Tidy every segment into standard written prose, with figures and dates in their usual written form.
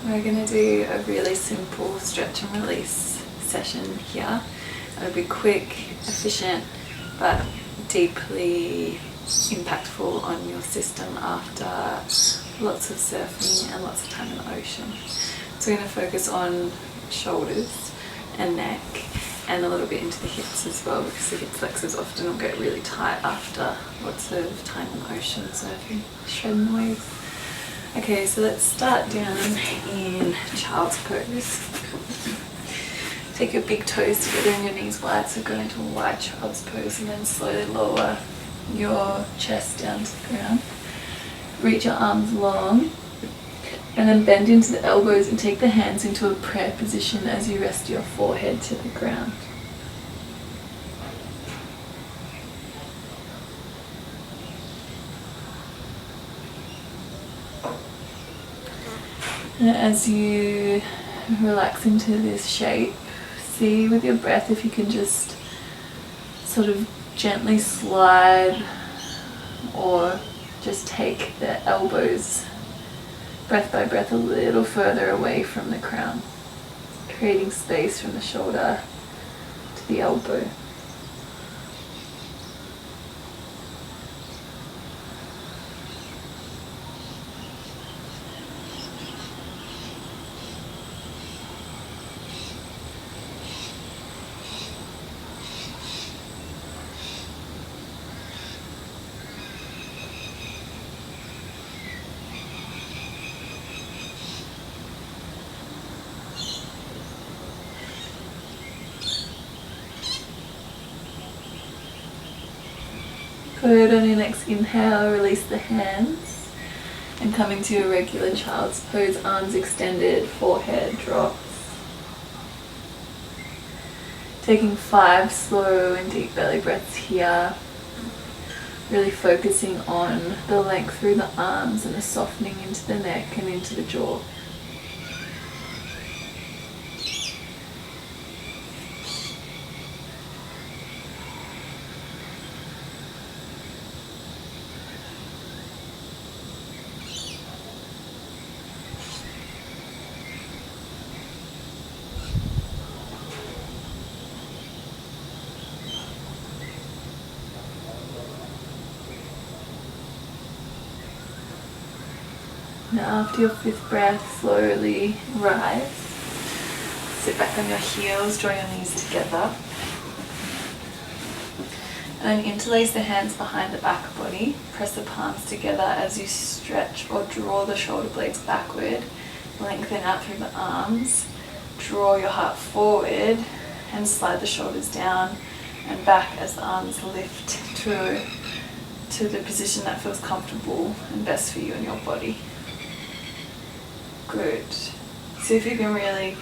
We're going to do a really simple stretch and release session here. It'll be quick, efficient, but deeply impactful on your system after lots of surfing and lots of time in the ocean. So we're going to focus on shoulders and neck and a little bit into the hips as well, because the hip flexors often will get really tight after lots of time in the ocean surfing, shredding waves. Okay, so let's start down in child's pose. Take your big toes together and your knees wide, so go into a wide child's pose and then slowly lower your chest down to the ground. Reach your arms long and then bend into the elbows and take the hands into a prayer position as you rest your forehead to the ground. And as you relax into this shape, see with your breath if you can just sort of gently slide or just take the elbows breath by breath a little further away from the crown, creating space from the shoulder to the elbow. Good. On your next inhale, release the hands and come into a regular child's pose, arms extended, forehead drops. Taking 5 slow and deep belly breaths here, really focusing on the length through the arms and the softening into the neck and into the jaw. Now after your 5th breath, slowly rise. Sit back on your heels, draw your knees together. And then interlace the hands behind the back body. Press the palms together as you stretch or draw the shoulder blades backward. Lengthen out through the arms. Draw your heart forward and slide the shoulders down and back as the arms lift to the position that feels comfortable and best for you and your body. Good. See if you can really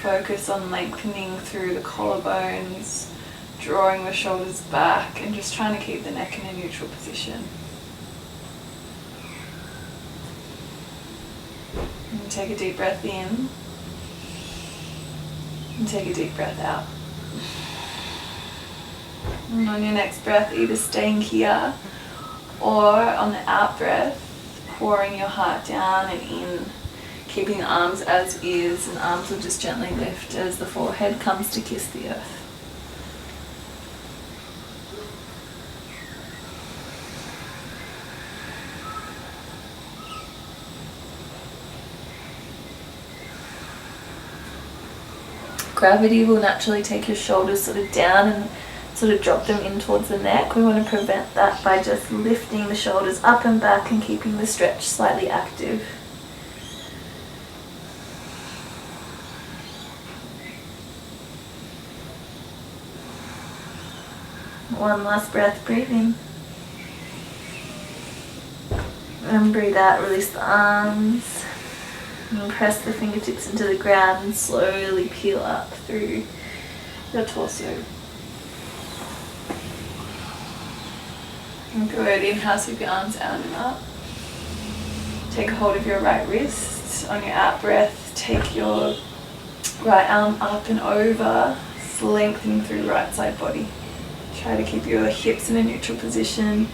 focus on lengthening through the collarbones, drawing the shoulders back and just trying to keep the neck in a neutral position. And take a deep breath in and take a deep breath out. And on your next breath, either staying here or on the out breath, pouring your heart down and in. Keeping the arms as is, and arms will just gently lift as the forehead comes to kiss the earth. Gravity will naturally take your shoulders sort of down and sort of drop them in towards the neck. We want to prevent that by just lifting the shoulders up and back and keeping the stretch slightly active. One last breath, breathe in. And breathe out, release the arms. And press the fingertips into the ground and slowly peel up through your torso. And good, inhale, sweep your arms out and up. Take a hold of your right wrist. On your out breath, take your right arm up and over, lengthening through right side body. Try to keep your hips in a neutral position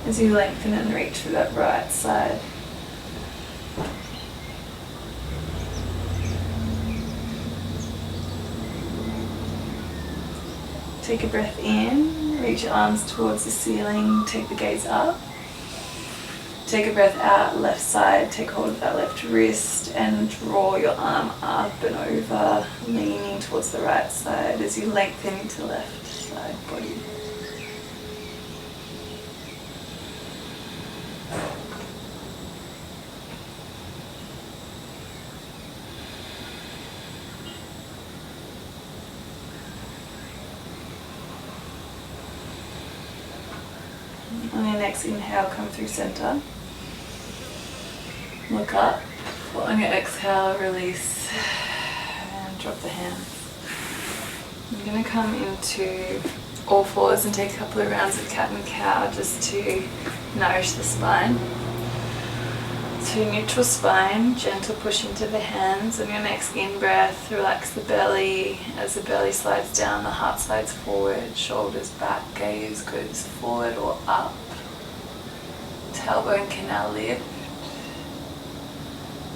as you lengthen and reach for that right side. Take a breath in, reach your arms towards the ceiling, take the gaze up. Take a breath out, left side, take hold of that left wrist and draw your arm up and over, leaning towards the right side as you lengthen into the left side body. On your next inhale, come through center. Look up. On your exhale, release and drop the hands. I'm going to come into all fours and take a couple of rounds of cat and cow just to nourish the spine. So neutral spine, gentle push into the hands. On your next in-breath, relax the belly. As the belly slides down, the heart slides forward, shoulders back, gaze goes forward or up. Tailbone can now lift.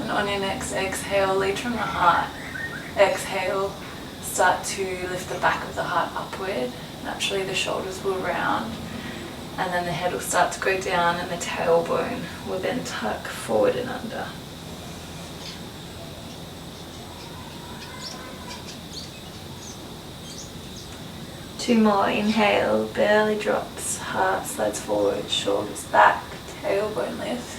And on your next exhale, lead from the heart. Exhale, start to lift the back of the heart upward. Naturally the shoulders will round. And then the head will start to go down and the tailbone will then tuck forward and under. Two more, inhale, belly drops, heart slides forward, shoulders back, tailbone lift.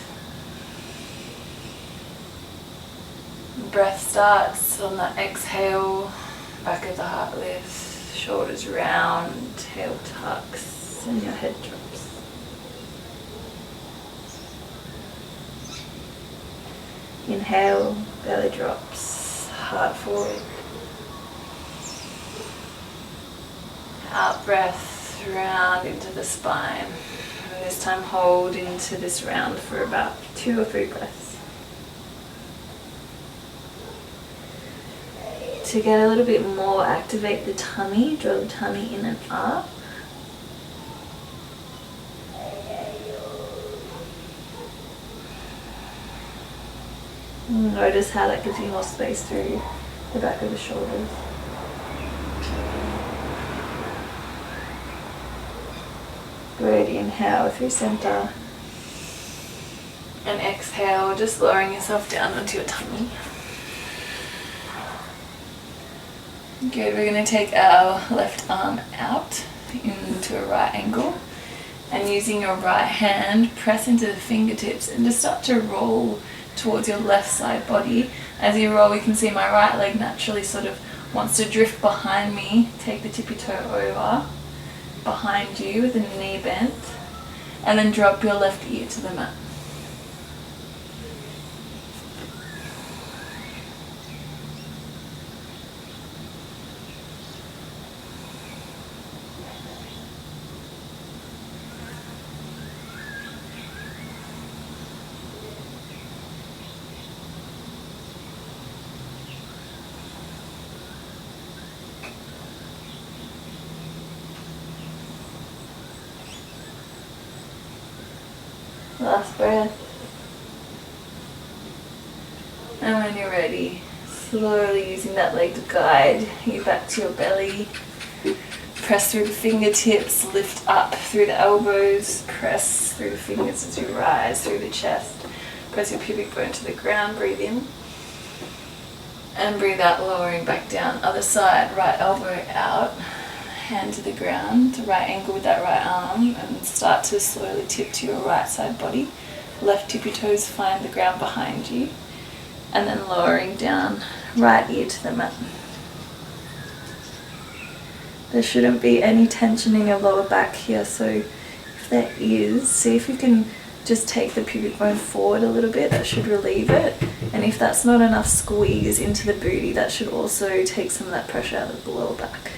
Breath starts on the exhale, back of the heart lifts, shoulders round, tail tucks, and your head drops. Inhale, belly drops, heart forward. Out breath, round into the spine. And this time hold into this round for about 2 or 3 breaths. To get a little bit more, activate the tummy, draw the tummy in and up. Notice how that gives you more space through the back of the shoulders. Good, inhale through center. And exhale, just lowering yourself down onto your tummy. Good, we're going to take our left arm out into a right angle and using your right hand, press into the fingertips and just start to roll towards your left side body. As you roll, you can see my right leg naturally sort of wants to drift behind me. Take the tippy toe over behind you with the knee bent and then drop your left ear to the mat. Last breath. And when you're ready, slowly using that leg to guide you back to your belly. Press through the fingertips, lift up through the elbows, press through the fingers as you rise through the chest. Press your pubic bone to the ground, breathe in. And breathe out, lowering back down. Other side, right elbow out. Hand to the ground, right angle with that right arm and start to slowly tip to your right side body. Left tippy toes find the ground behind you and then lowering down, right ear to the mat. There shouldn't be any tension in your lower back here, so if there is, see if you can just take the pubic bone forward a little bit, that should relieve it. And if that's not enough squeeze into the booty, that should also take some of that pressure out of the lower back.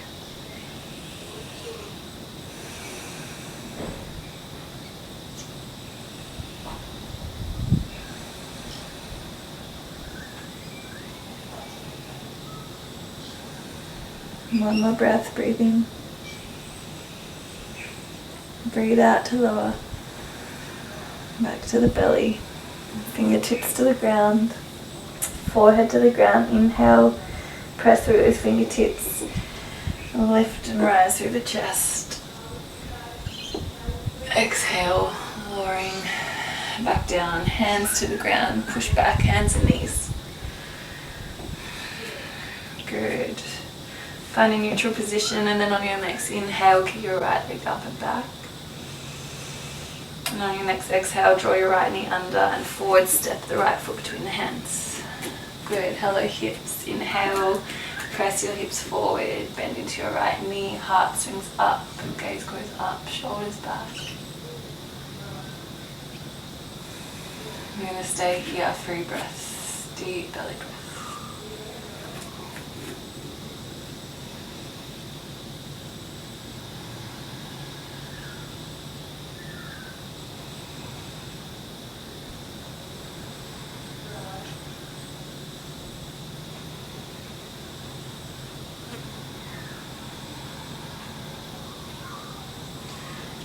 One more breath, breathe in. Breathe out to lower. Back to the belly. Fingertips to the ground. Forehead to the ground. Inhale. Press through those fingertips. Lift and rise through the chest. Exhale, lowering back down, hands to the ground, push back, hands and knees. Good. Find a neutral position, and then on your next inhale, kick your right leg up and back. And on your next exhale, draw your right knee under and forward, step the right foot between the hands. Good. Hello hips. Inhale, press your hips forward, bend into your right knee, heart swings up, gaze goes up, shoulders back. You're going to stay here, 3 breaths, deep belly breath.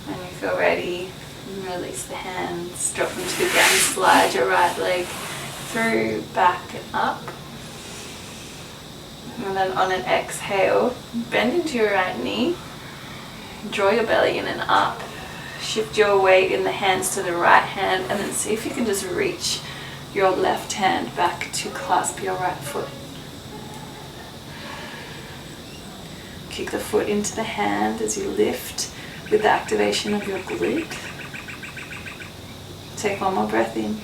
When you feel ready, release the hands, drop them to the ground, slide your right leg through, back and up. And then on an exhale, bend into your right knee, draw your belly in and up, shift your weight in the hands to the right hand, and then see if you can just reach your left hand back to clasp your right foot. Kick the foot into the hand as you lift with the activation of your glute. Take one more breath in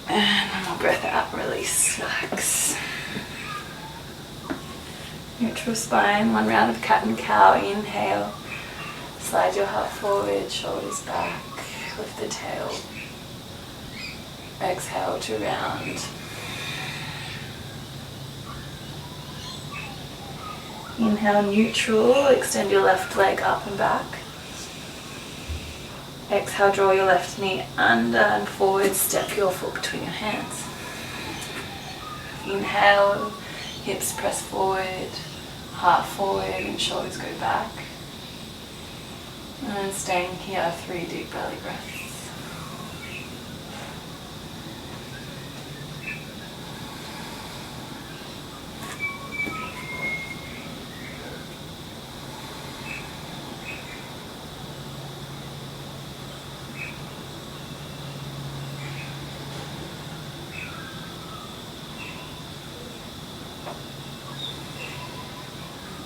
and one more breath out, release, relax. Neutral spine, 1 round of cat and cow. Inhale, slide your heart forward, shoulders back, lift the tail. Exhale to round. Inhale, neutral, extend your left leg up and back. Exhale, draw your left knee under and forward, step your foot between your hands. Inhale, hips press forward, heart forward and shoulders go back. And then staying here, 3 deep belly breaths.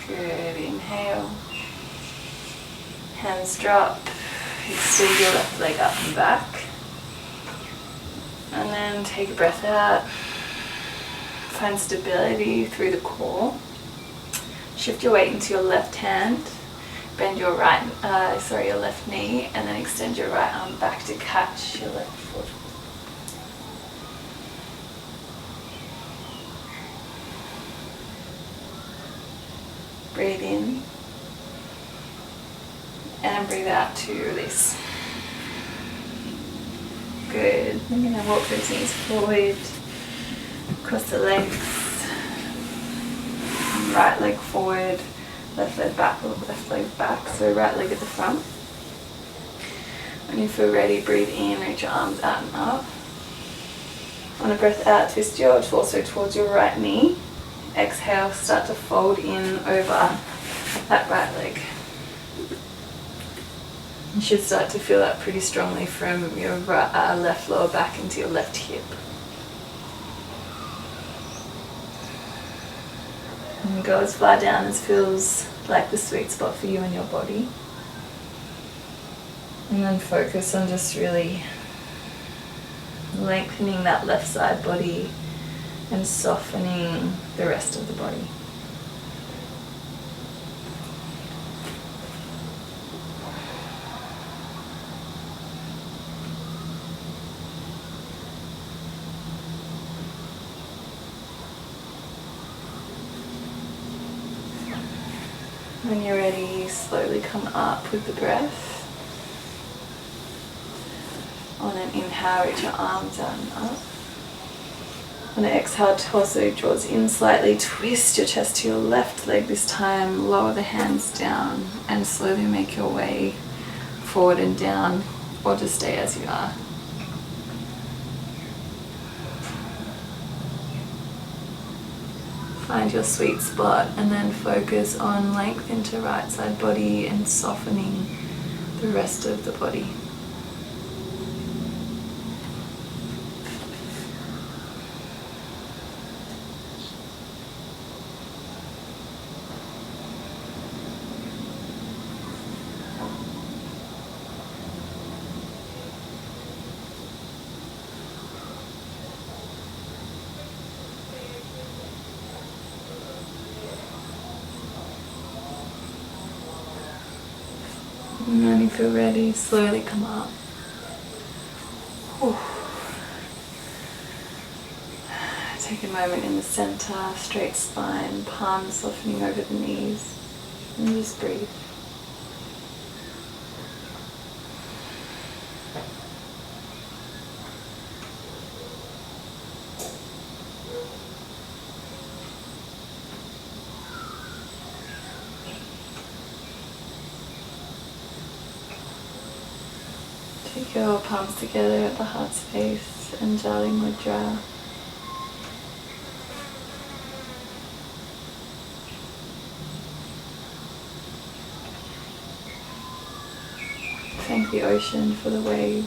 Good, inhale, hands drop, extend your left leg up and back, and then take a breath out, find stability through the core, shift your weight into your left hand, bend your your left knee, and then extend your right arm back to catch your left foot. Breathe in and breathe out to release. Good. I'm going to walk those knees forward, across the legs, right leg forward, left leg back, so right leg at the front. When you feel ready, breathe in, reach your arms out and up. On a breath out, twist your torso towards your right knee. Exhale, start to fold in over that right leg. You should start to feel that pretty strongly from your left lower back into your left hip. And go as far down as feels like the sweet spot for you and your body. And then focus on just really lengthening that left side body and softening the rest of the body. When you're ready, slowly come up with the breath. On an inhale, reach your arms out and up. On an exhale, torso draws in slightly, twist your chest to your left leg this time, lower the hands down and slowly make your way forward and down, or just stay as you are. Find your sweet spot and then focus on length into right side body and softening the rest of the body. And when you feel ready, slowly come up. Whew. Take a moment in the center, straight spine, palms softening over the knees, and just breathe. Take your palms together at the heart space and Jali Mudra. Thank the ocean for the waves.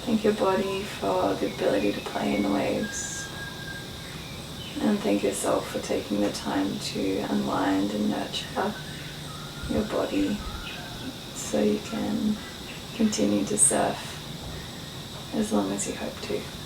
Thank your body for the ability to play in the waves. And thank yourself for taking the time to unwind and nurture your body so you can continue to surf as long as you hope to.